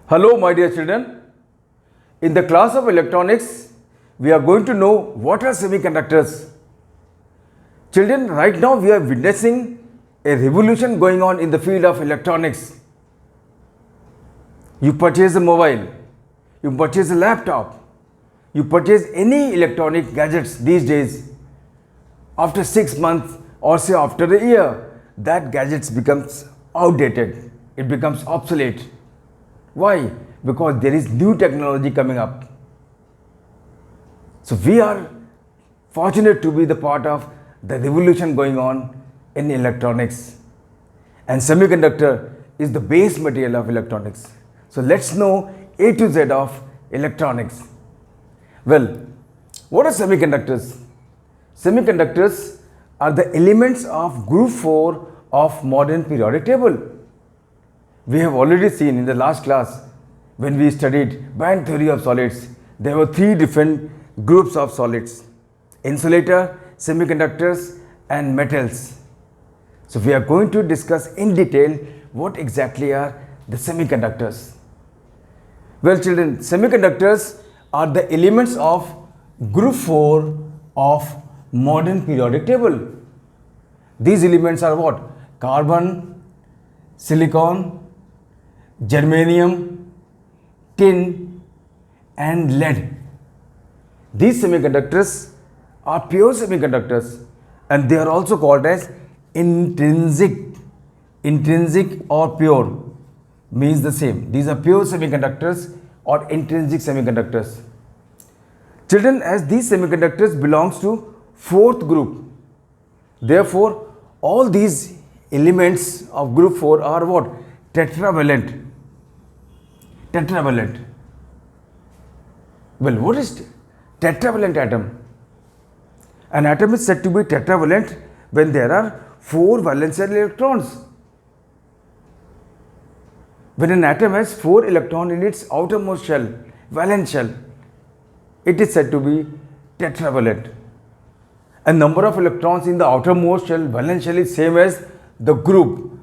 Hello, my dear children. In the class of electronics, we are going to know what are semiconductors. Children, right now we are witnessing a revolution going on in the field of electronics. You purchase a mobile, you purchase a laptop, you purchase any electronic gadgets these days. After 6 months or say after a year, that gadgets becomes outdated. It becomes obsolete. Why? Because there is new technology coming up. So we are fortunate to be the part of the revolution going on in electronics. And semiconductor is the base material of electronics. So let's know A to Z of electronics. Well, what are semiconductors? Semiconductors are the elements of group 4 of modern periodic table. We have already seen in the last class when we studied band theory of solids, there were 3 different groups of solids: insulator, semiconductors and metals. So we are going to discuss in detail what exactly are the semiconductors. Well children, semiconductors are the elements of group 4 of modern periodic table. These elements are what? Carbon, silicon, germanium, tin and lead. These semiconductors are pure semiconductors and they are also called as intrinsic. Intrinsic or pure means the same. These are pure semiconductors or intrinsic semiconductors. Children, as these semiconductors belongs to 4th group, therefore all these elements of group 4 are what? Tetravalent. Tetravalent. Well, what is tetravalent atom? An atom is said to be tetravalent when there are 4 valence electrons. When an atom has 4 electrons in its outermost shell, valence shell, it is said to be tetravalent. A number of electrons in the outermost shell, valence shell, is same as the group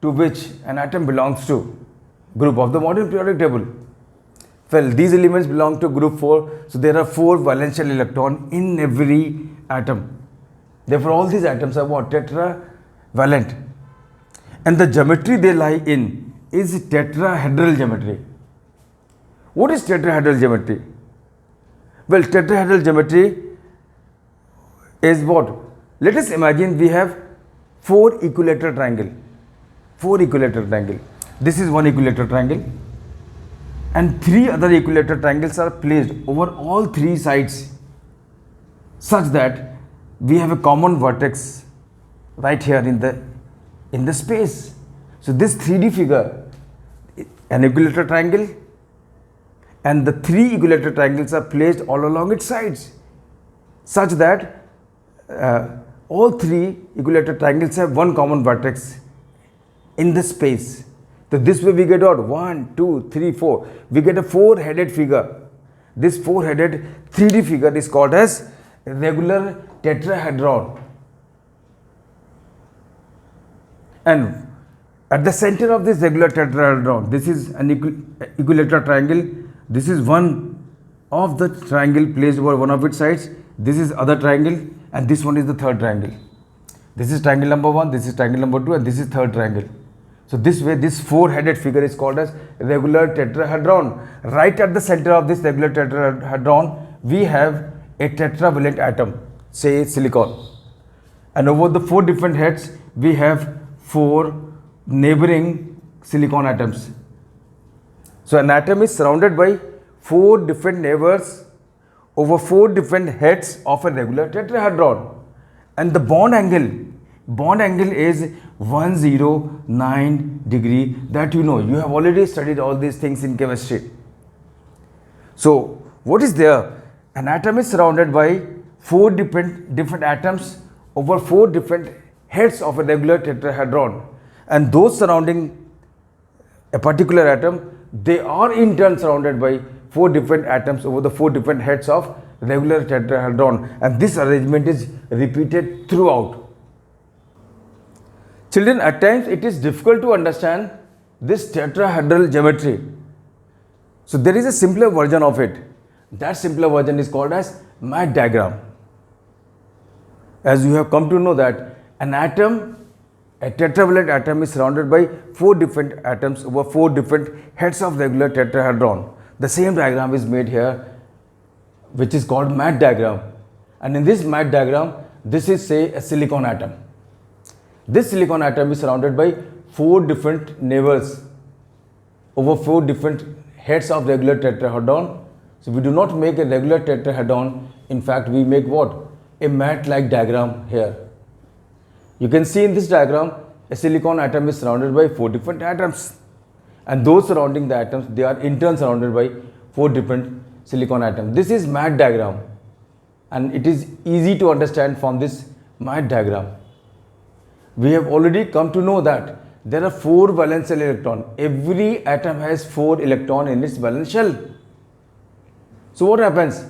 to which an atom belongs to, group of the modern periodic table. Well, these elements belong to group 4, so there are 4 valence shell electrons in every atom. Therefore, all these atoms are what? Tetravalent. And the geometry they lie in is tetrahedral geometry. What is tetrahedral geometry? Well, tetrahedral geometry is what? Let us imagine we have 4 equilateral triangle. 4 equilateral triangle. This is one equilateral triangle and 3 other equilateral triangles are placed over all 3 sides such that we have a common vertex right here in the space. So this 3D figure, an equilateral triangle and the 3 equilateral triangles are placed all along its sides such that all 3 equilateral triangles have one common vertex in the space. So this way we get out 1, 2, 3, 4. We get a 4-headed figure. This 4-headed 3D figure is called as regular tetrahedron. And at the center of this regular tetrahedron, this is an equilateral triangle. This is one of the triangle placed over one of its sides. This is other triangle and this one is the third triangle. This is triangle number 1, this is triangle number 2 and this is third triangle. So this way this 4-headed figure is called as regular tetrahedron. Right at the center of this regular tetrahedron we have a tetravalent atom, say silicon. And over the 4 different heads we have 4 neighboring silicon atoms. So an atom is surrounded by 4 different neighbors over 4 different heads of a regular tetrahedron. And the bond angle is 109 degree. That you know, you have already studied all these things in chemistry. So what is there? An atom is surrounded by 4 different atoms over 4 different heads of a regular tetrahedron, and those surrounding a particular atom, they are in turn surrounded by 4 different atoms over the 4 different heads of regular tetrahedron, and this arrangement is repeated throughout. Children, at times it is difficult to understand this tetrahedral geometry. So there is a simpler version of it. That simpler version is called as Mach diagram. As you have come to know that an atom, a tetravalent atom is surrounded by 4 different atoms over 4 different heads of regular tetrahedron. The same diagram is made here, which is called Mach diagram. And in this Mach diagram, this is say a silicon atom. This silicon atom is surrounded by 4 different neighbors over 4 different heads of regular tetrahedron. So we do not make a regular tetrahedron. In fact, we make what? A mat-like diagram here. You can see in this diagram, a silicon atom is surrounded by 4 different atoms. And those surrounding the atoms, they are in turn surrounded by 4 different silicon atoms. This is Mach diagram. And it is easy to understand from this Mach diagram. We have already come to know that there are 4 valence shell electrons. Every atom has 4 electrons in its valence shell. So what happens?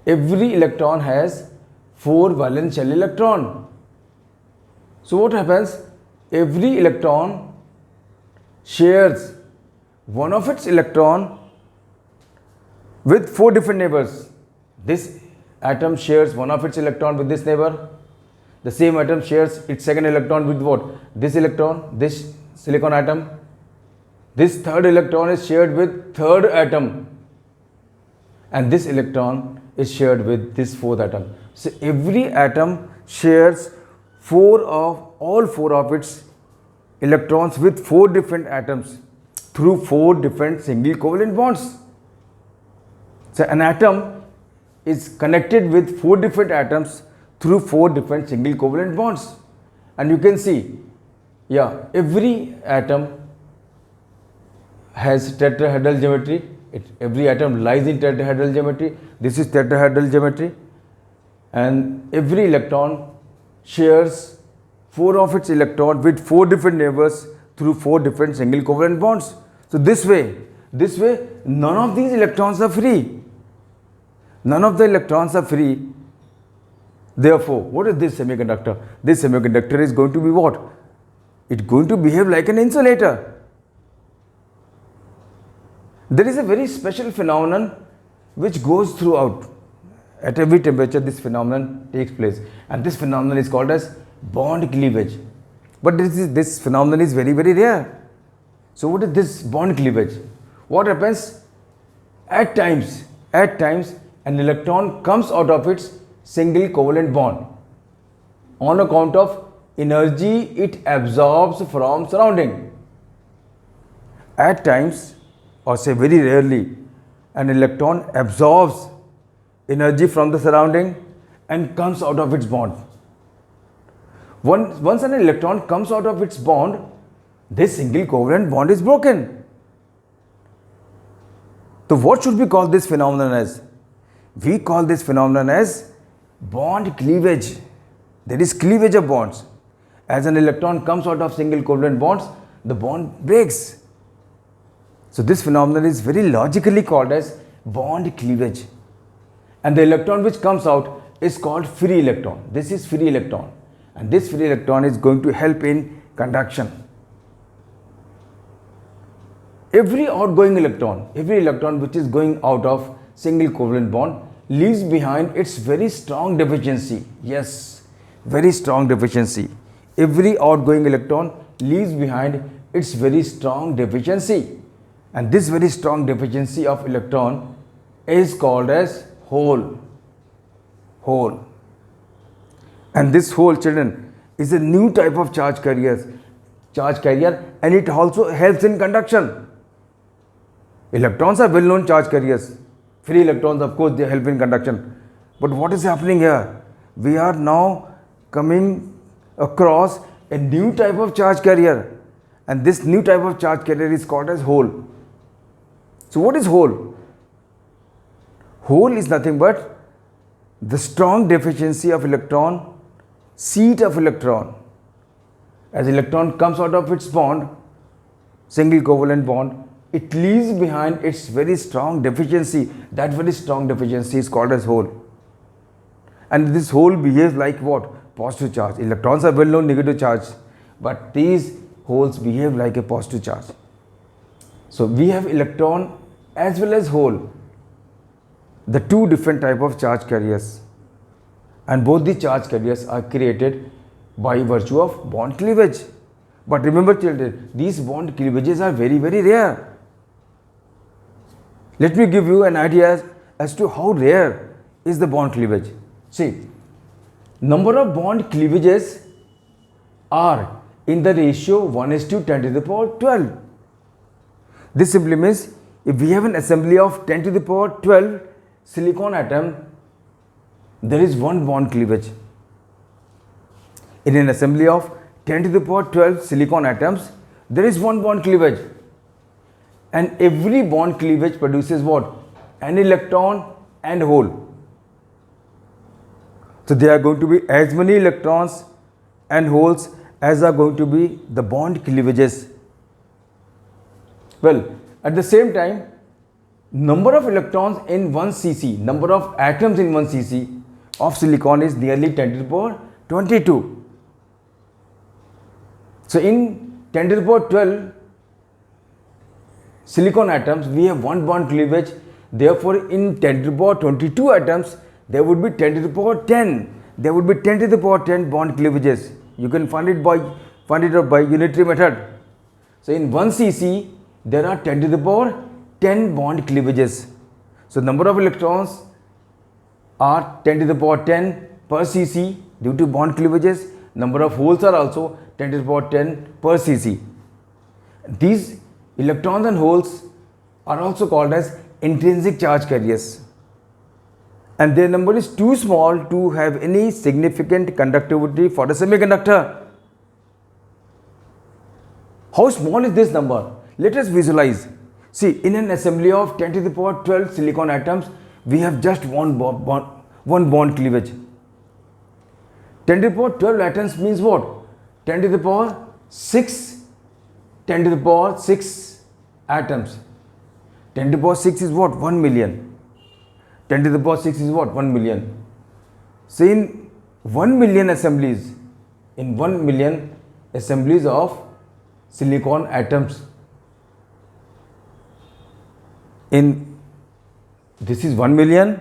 Every electron has 4 valence shell electrons. So what happens? Every electron shares one of its electron with 4 different neighbors. This atom shares one of its electron with this neighbor. The same atom shares its second electron with what? This electron, this silicon atom. This third electron is shared with third atom. And this electron is shared with this fourth atom. So every atom shares all four of its electrons with 4 different atoms through 4 different single covalent bonds. So an atom is connected with 4 different atoms through 4 different single covalent bonds. And you can see, every atom has tetrahedral geometry. Every atom lies in tetrahedral geometry. This is tetrahedral geometry. And every electron shares 4 of its electrons with 4 different neighbors through 4 different single covalent bonds. So this way, none of these electrons are free. None of the electrons are free. Therefore, what is this semiconductor? This semiconductor is going to be what? It's going to behave like an insulator. There is a very special phenomenon which goes throughout. At every temperature, this phenomenon takes place. And this phenomenon is called as bond cleavage. But this phenomenon is very, very rare. So what is this bond cleavage? What happens? At times, an electron comes out of its single covalent bond on account of energy it absorbs from surrounding. At times, or say very rarely, an electron absorbs energy from the surrounding and comes out of its bond. Once an electron comes out of its bond, this single covalent bond is broken. So what should we call this phenomenon as? We call this phenomenon as bond cleavage. There is cleavage of bonds. As an electron comes out of single covalent bonds, the bond breaks. So this phenomenon is very logically called as bond cleavage. And the electron which comes out is called free electron. This is free electron. And this free electron is going to help in conduction. Every outgoing electron, which is going out of single covalent bond, leaves behind its very strong deficiency. Yes, very strong deficiency. Every outgoing electron leaves behind its very strong deficiency. And this very strong deficiency of electron is called as hole. And this hole, children, is a new type of charge carrier, and it also helps in conduction. Electrons are well-known charge carriers. Free electrons, of course, they help in conduction. But what is happening here? We are now coming across a new type of charge carrier. And this new type of charge carrier is called as hole. So what is hole? Hole is nothing but the strong deficiency of electron, seat of electron. As electron comes out of its bond, single covalent bond, it leaves behind its very strong deficiency. That very strong deficiency is called as hole. And this hole behaves like what? Positive charge. Electrons are well known negative charge. But these holes behave like a positive charge. So we have electron as well as hole, the two different type of charge carriers, and both the charge carriers are created by virtue of bond cleavage. But remember children, these bond cleavages are very rare. Let me give you an idea as to how rare is the bond cleavage. See, number of bond cleavages are in the ratio 1:10 to the power 12. This simply means if we have an assembly of 10 to the power 12 silicon atom, there is one bond cleavage. In an assembly of 10 to the power 12 silicon atoms, there is one bond cleavage. And every bond cleavage produces what? An electron and hole. So there are going to be as many electrons and holes as are going to be the bond cleavages. Well, at the same time, number of electrons in 1 cc, number of atoms in 1 cc of silicon is nearly 10 to the power 22. So in 10 to the power 12 silicon atoms, we have one bond cleavage. Therefore, in 10 to the power 22 atoms, there would be 10 to the power 10. There would be 10 to the power 10 bond cleavages. You can find it out by unitary method. So in 1 cc, there are 10 to the power 10 bond cleavages. So number of electrons are 10 to the power 10 per cc due to bond cleavages. Number of holes are also 10 to the power 10 per cc. These electrons and holes are also called as intrinsic charge carriers, and their number is too small to have any significant conductivity for the semiconductor. How small is this number? Let us visualize. See, in an assembly of 10 to the power 12 silicon atoms, we have just one bond cleavage. 10 to the power 12 atoms means what? 10 to the power 6, 10 to the power 6 atoms. 10 to the power 6 is what? 1 million. 10 to the power 6 is what? 1 million. So in 1 million assemblies, in 1 million assemblies of silicon atoms, in this is 1 million,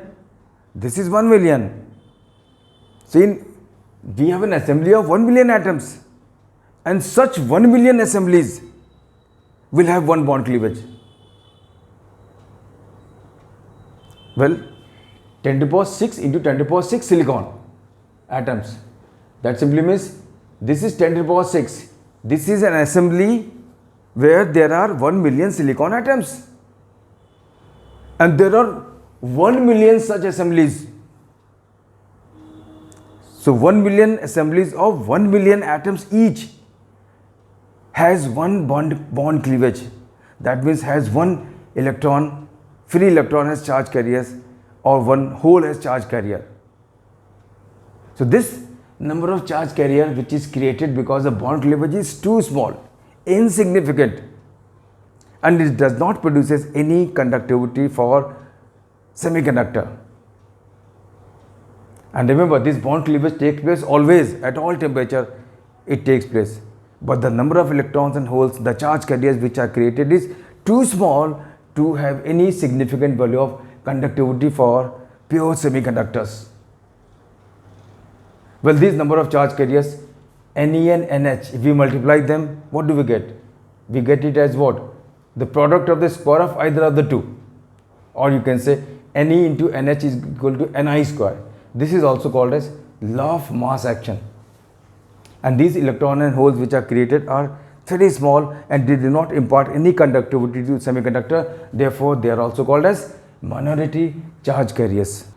this is 1 million. So we have an assembly of 1 million atoms, and such 1 million assemblies will have one bond cleavage. Well, 10 to the power 6 into 10 to the power 6 silicon atoms. That simply means this is 10 to the power 6. This is an assembly where there are 1 million silicon atoms. And there are 1 million such assemblies. So 1 million assemblies of 1 million atoms each has one bond cleavage. That means has one electron, free electron as charge carriers, or one hole as charge carrier. So this number of charge carrier which is created because the bond cleavage is too small, insignificant, and it does not produces any conductivity for semiconductor. And remember, this bond cleavage takes place always at all temperature it takes place. But the number of electrons and holes, the charge carriers which are created, is too small to have any significant value of conductivity for pure semiconductors. Well, this number of charge carriers, Ne and NH, if we multiply them, what do we get? We get it as what? The product of the square of either of the two. Or you can say Ne into NH is equal to Ni square. This is also called as law of mass action. And these electron and holes which are created are very small and they do not impart any conductivity to semiconductor. Therefore, they are also called as minority charge carriers.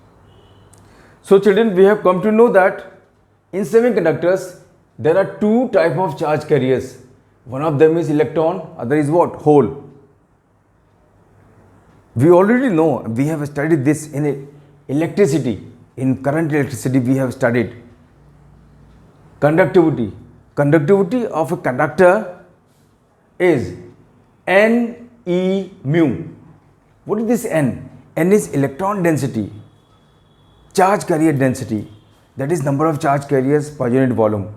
So children, we have come to know that in semiconductors, there are two types of charge carriers. One of them is electron, other is what? Hole. We already know, we have studied this in electricity. In current electricity, we have studied conductivity. Conductivity of a conductor is Ne mu. What is this N? N is electron density, charge carrier density, that is number of charge carriers per unit volume.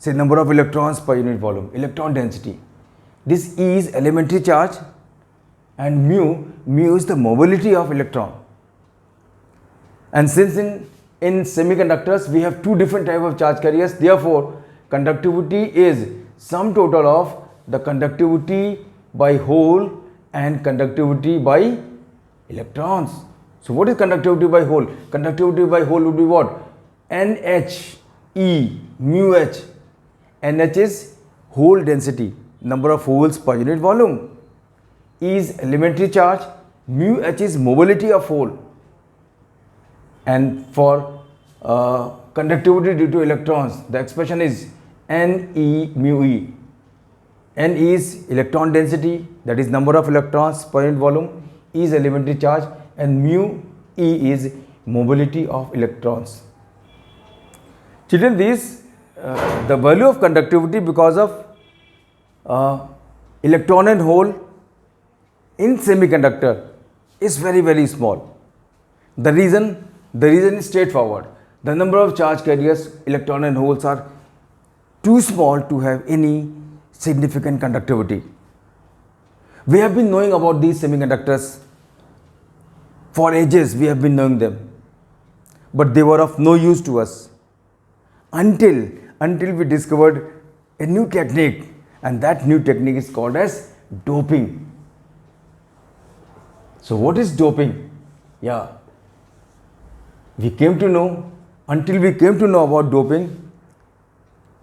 say number of electrons per unit volume, electron density. This E is elementary charge and mu is the mobility of electron. And since in semiconductors we have two different type of charge carriers, therefore conductivity is sum total of the conductivity by hole and conductivity by electrons. So what is conductivity by hole? Conductivity by hole would be what? NH E mu H. NH is hole density, number of holes per unit volume. E is elementary charge, mu H is mobility of hole. And for conductivity due to electrons, the expression is Ne mu E. N is electron density, that is number of electrons per unit volume. E is elementary charge and mu E is mobility of electrons. Children, the value of conductivity because of electron and hole in semiconductor is very, very small. The reason is straightforward. The number of charge carriers, electron and holes, are too small to have any significant conductivity. We have been knowing about these semiconductors for ages. We have been knowing them, but they were of no use to us until we discovered a new technique, and that new technique is called as doping. So what is doping? Yeah, until we came to know about doping,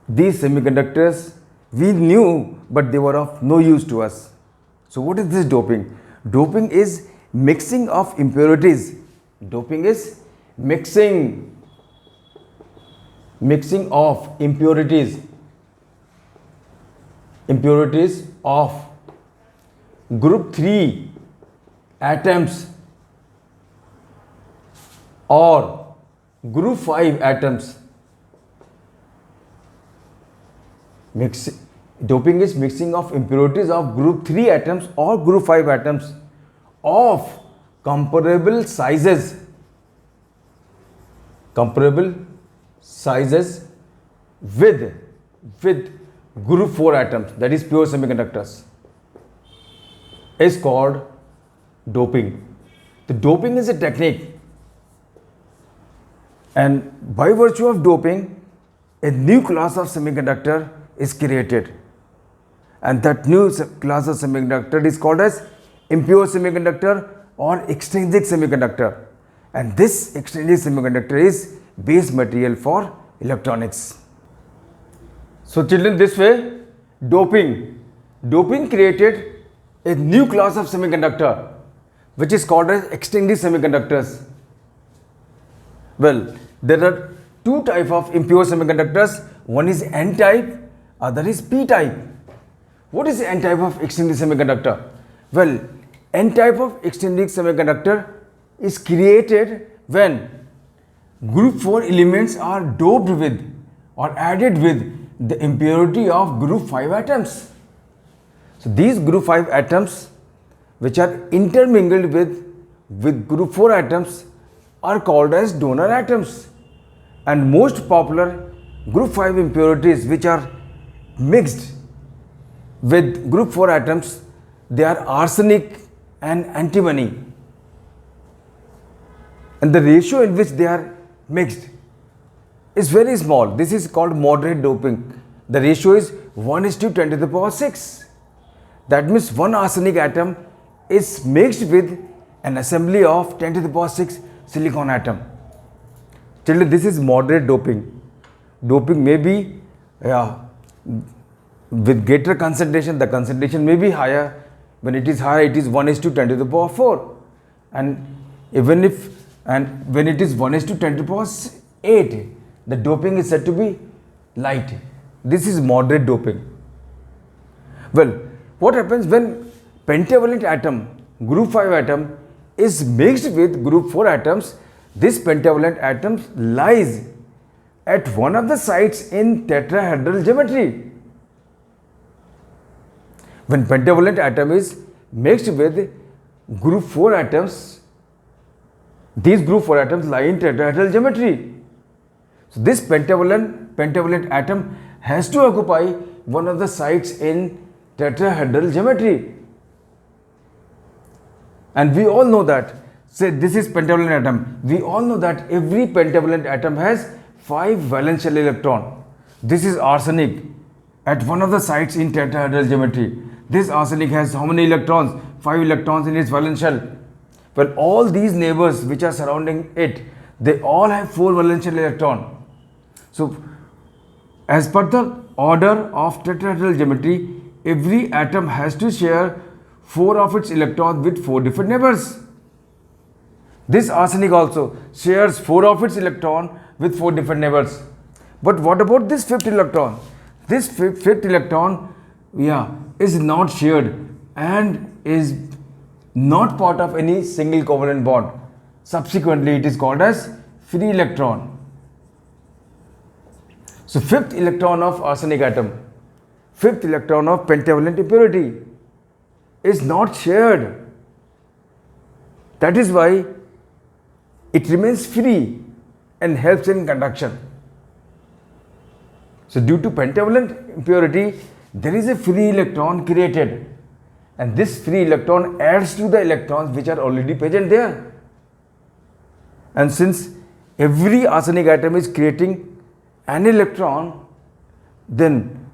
these semiconductors we knew, but they were of no use to us. So what is this doping? Doping is mixing of impurities. Doping is mixing of impurities of group 3 atoms or group 5 atoms. Doping is mixing of impurities of group 3 atoms or group 5 atoms of comparable sizes with group 4 atoms, that is pure semiconductors, is called doping. The doping is a technique, and by virtue of doping, a new class of semiconductor is created, and that new class of semiconductor is called as impure semiconductor or extrinsic semiconductor, and this extrinsic semiconductor is base material for electronics. So children, this way doping created a new class of semiconductor which is called as extrinsic semiconductors. Well, there are two types of impure semiconductors. One is N-type, other is P-type. What is N-type of extrinsic semiconductor? Well, N-type of extrinsic semiconductor is created when group 4 elements are doped with or added with the impurity of group 5 atoms. So these group 5 atoms which are intermingled with group 4 atoms are called as donor atoms, and most popular group 5 impurities which are mixed with group 4 atoms, they are arsenic and antimony, and the ratio in which they are mixed is very small. This is called moderate doping. The ratio is 1:10 to the power 6. That means one arsenic atom is mixed with an assembly of 10 to the power 6 silicon atom. Children, this is moderate doping. Doping may be with greater concentration, the concentration may be higher. When it is higher, it is 1:10 to the power 4, and when it is 1:10 to the power 8, the doping is said to be light. This is moderate doping. Well, what happens when pentavalent atom, group 5 atom, is mixed with group 4 atoms? This pentavalent atom lies at one of the sites in tetrahedral geometry. When pentavalent atom is mixed with group 4 atoms, these group 4 atoms lie in tetrahedral geometry. So this pentavalent atom has to occupy one of the sites in tetrahedral geometry. And we all know that, say this is pentavalent atom, we all know that every pentavalent atom has 5 valence shell electron. This is arsenic at one of the sites in tetrahedral geometry. This arsenic has how many electrons? 5 electrons in its valence shell. Well, all these neighbors which are surrounding it, they all have 4 valence shell electron. So, as per the order of tetrahedral geometry, every atom has to share 4 of its electrons with 4 different neighbors. This arsenic also shares 4 of its electron with 4 different neighbors. But what about this 5th electron? This 5th electron, is not shared and is not part of any single covalent bond. Subsequently, it is called as free electron. So, 5th electron of arsenic atom, 5th electron of pentavalent impurity is not shared. That is why it remains free and helps in conduction. So, due to pentavalent impurity, there is a free electron created, and this free electron adds to the electrons which are already present there. And since every arsenic atom is creating an electron, then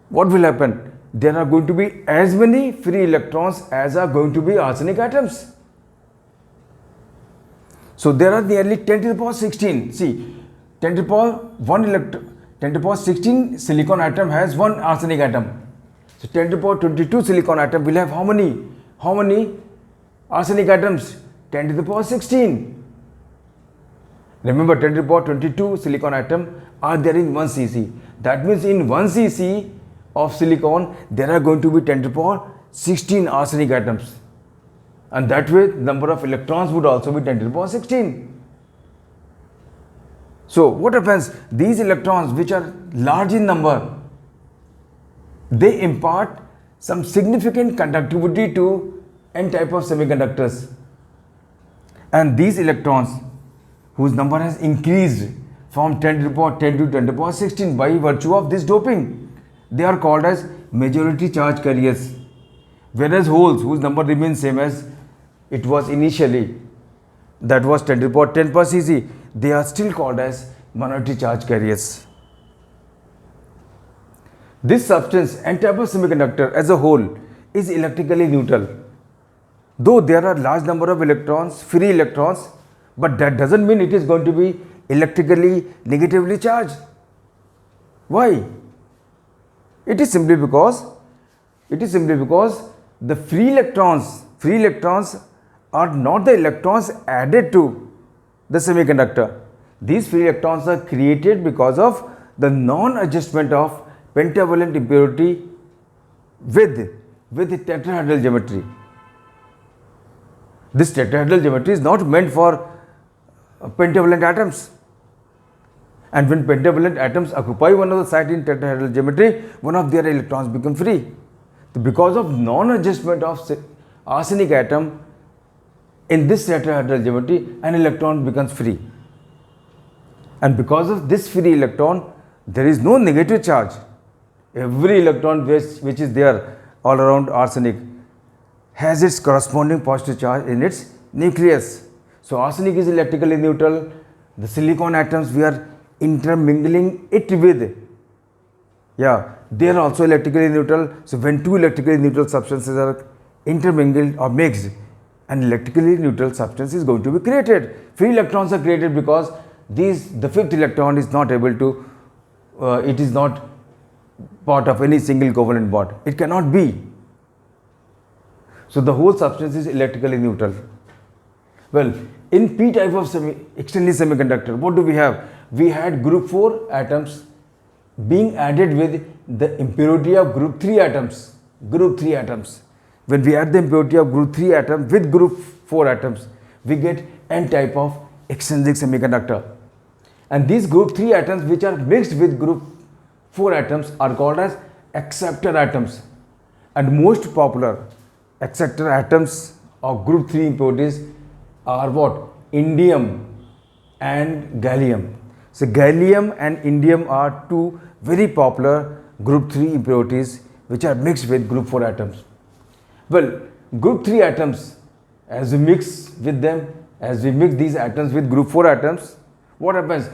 what will happen? There are going to be as many free electrons as are going to be arsenic atoms. So there are nearly 10 to the power 16. See, 10 to the power 1 electron, 10 to the power 16 silicon atom has 1 arsenic atom. So 10 to the power 22 silicon atom will have how many? How many arsenic atoms? 10 to the power 16. Remember, 10 to the power 22 silicon atom are there in 1 cc. That means in 1 cc of silicon, there are going to be 10 to the power 16 arsenic atoms. And that way, the number of electrons would also be 10 to the power 16. So, what happens? These electrons, which are large in number, they impart some significant conductivity to n type of semiconductors. And these electrons, whose number has increased from 10 to the power 10 to 10 to the power 16 by virtue of this doping, they are called as majority charge carriers. Whereas holes, whose number remains same as it was initially, that was 10 to the power 10 per cc, they are still called as minority charge carriers. This substance, n-type of semiconductor as a whole, is electrically neutral. Though there are large number of electrons, free electrons, but that doesn't mean it is going to be electrically negatively charged. Why? It is simply because the free electrons are not the electrons added to the semiconductor. These free electrons are created because of the non-adjustment of pentavalent impurity with tetrahedral geometry. This tetrahedral geometry is not meant for pentavalent atoms. And when pentavalent atoms occupy one of the site in tetrahedral geometry, one of their electrons become free. So because of non-adjustment of arsenic atom in this tetrahedral geometry, an electron becomes free. And because of this free electron, there is no negative charge. Every electron which is there all around arsenic has its corresponding positive charge in its nucleus. So arsenic is electrically neutral. The silicon atoms we are intermingling it with, they are also electrically neutral. So when two electrically neutral substances are intermingled or mixed, an electrically neutral substance is going to be created. Free electrons are created because the fifth electron is not able to, it is not part of any single covalent bond. It cannot be. So the whole substance is electrically neutral. Well, in p type of extended semiconductor, what do we have? We had group 4 atoms being added with the impurity of group 3 atoms. Group 3 atoms. When we add the impurity of group 3 atom with group 4 atoms, we get n type of extrinsic semiconductor. And these group 3 atoms which are mixed with group 4 atoms are called as acceptor atoms. And most popular acceptor atoms of group 3 impurities are what? Indium and gallium. So gallium and indium are two very popular group 3 impurities which are mixed with group 4 atoms. Well, group 3 atoms, as we mix with them, as we mix these atoms with group 4 atoms, what happens?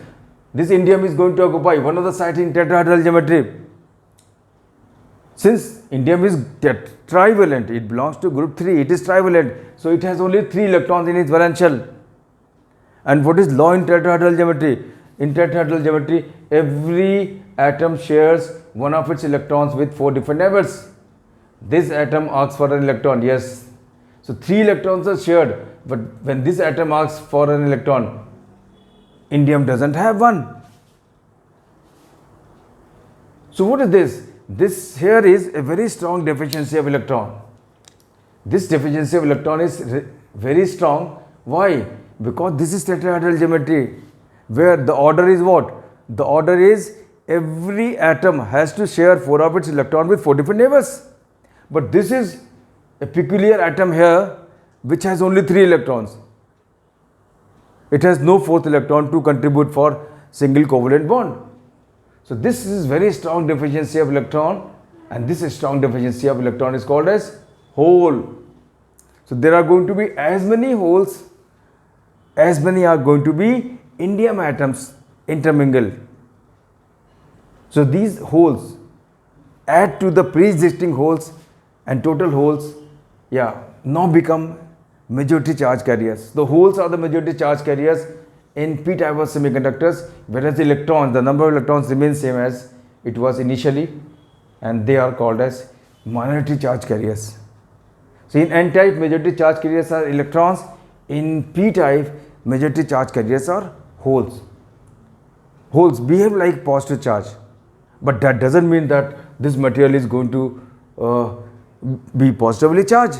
This indium is going to occupy one of the sites in tetrahedral geometry. Since indium is trivalent, it belongs to group 3, it is trivalent, so it has only 3 electrons in its valence shell. And what is law in tetrahedral geometry? In tetrahedral geometry, every atom shares one of its electrons with 4 different neighbors. This atom asks for an electron, yes. So 3 electrons are shared, but when this atom asks for an electron, indium doesn't have one. So what is this? This here is a very strong deficiency of electron. This deficiency of electron is very strong. Why? Because this is tetrahedral geometry, where the order is what? The order is every atom has to share 4 of its electrons with 4 different neighbors. But this is a peculiar atom here which has only 3 electrons. It has no 4th electron to contribute for single covalent bond. So this is very strong deficiency of electron, and this strong deficiency of electron is called as hole. So there are going to be as many holes as many are going to be indium atoms intermingled. So these holes add to the pre-existing holes, and total holes now become majority charge carriers. The holes are the majority charge carriers in p-type of semiconductors, whereas the electrons, the number of electrons remains same as it was initially, and they are called as minority charge carriers. So in n-type, majority charge carriers are electrons. In p-type, majority charge carriers are holes. Holes behave like positive charge, but that doesn't mean that this material is going to be positively charged.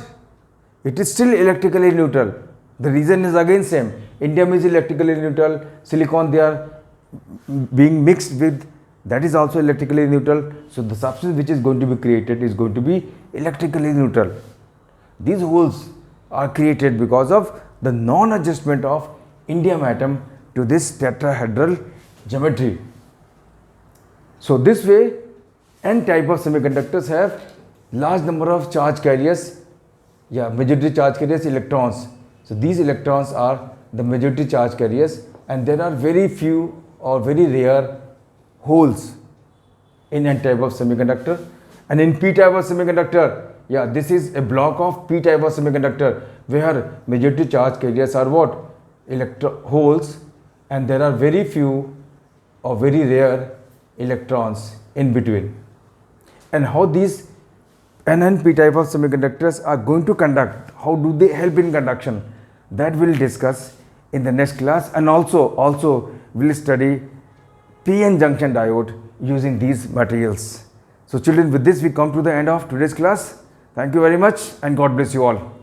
It is still electrically neutral. The reason is again same. Indium is electrically neutral. Silicon, they are being mixed with, that is also electrically neutral. So the substance which is going to be created is going to be electrically neutral. These holes are created because of the non-adjustment of indium atom to this tetrahedral geometry. So this way, n type of semiconductors have large number of charge carriers, majority charge carriers, electrons. So these electrons are the majority charge carriers, and there are very few or very rare holes in n type of semiconductor. And in p type of semiconductor, this is a block of p type of semiconductor where majority charge carriers are what? Holes, and there are very few or very rare electrons in between. And how these n and p type of semiconductors are going to conduct, how do they help in conduction, that we'll discuss in the next class. And also we'll study p-n junction diode using these materials. So children, with this we come to the end of today's class. Thank you very much, and God bless you all.